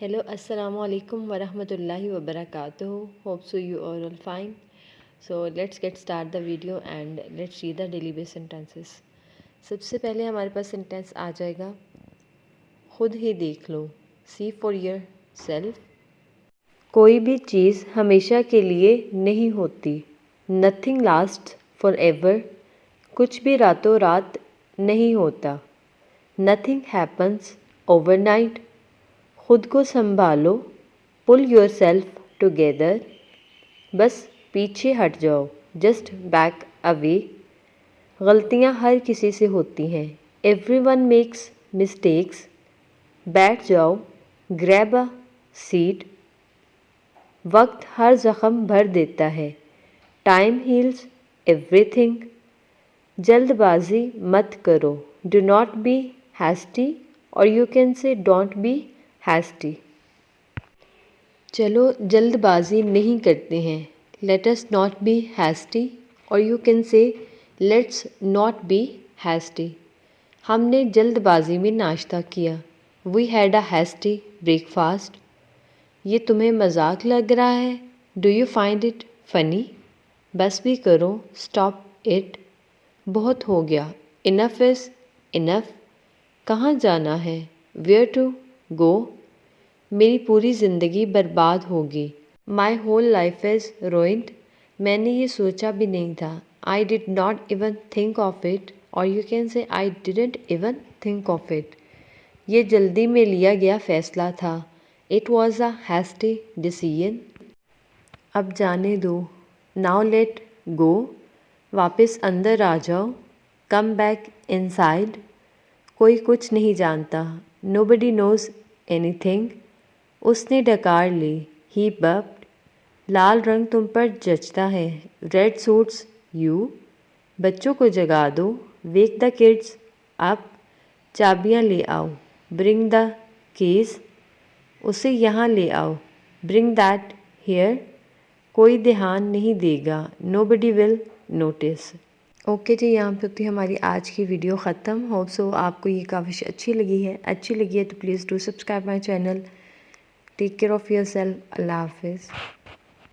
Hello, Assalamu alaikum wa rahmatullahi wa barakatuh. Hope so you are all fine. So let's get start the video and let's read the daily base sentences. सबसे पहले हमारे पास sentence आ जाएगा, खुद ही देख लो, सी for your self. कोई भी चीज़ हमेशा के लिए नहीं होती, नथिंग लास्ट फॉर एवर, कुछ भी रातों रात नहीं होता, नथिंग हैपन्स ओवरनाइट, खुद को संभालो, पुल योर सेल्फ टुगेदर, बस पीछे हट जाओ, जस्ट बैक अवे, गलतियाँ हर किसी से होती हैं, एवरीवन मेक्स मिस्टेक्स, बैठ जाओ, ग्रैब अ सीट, वक्त हर ज़ख्म भर देता है, टाइम हील्स एवरीथिंग, जल्दबाजी मत करो, डू नॉट बी हैस्टी, और you can say don't be hasty. चलो जल्दबाजी नहीं करते हैं, let us not be hasty, और you can say let's not be hasty. हमने जल्दबाजी में नाश्ता किया, we had a hasty breakfast. ये तुम्हें मजाक लग रहा है, do you find it funny, बस भी करो, स्टॉप इट, बहुत हो गया, इनफ इज़ इनफ, कहाँ जाना है, वेयर टू गो, मेरी पूरी ज़िंदगी बर्बाद होगी, my whole life is ruined, मैंने ये सोचा भी नहीं था, I did not even think of it, और you can say I didn't even think of it, ये जल्दी में लिया गया फ़ैसला था, it was a hasty decision. अब जाने दो, नाउ लेट गो, वापस अंदर आ जाओ, कम बैक इनसाइड, कोई कुछ नहीं जानता, नोबडी नोज़ एनीथिंग, उसने डकार ली, ही बप्ड, लाल रंग तुम पर जचता है, रेड सूट्स यू, बच्चों को जगा दो, वेक द किड्स अप, चाबियाँ ले आओ, ब्रिंग द कीज़, उसे यहाँ ले आओ, ब्रिंग दैट हियर, कोई ध्यान नहीं देगा, नोबडी विल नोटिस। ओके जी, यहाँ पे होती हमारी आज की वीडियो ख़त्म। होप सो आपको ये काफ़ी अच्छी लगी है तो please do subscribe my channel. Take care of yourself. अल्लाह हाफिज़।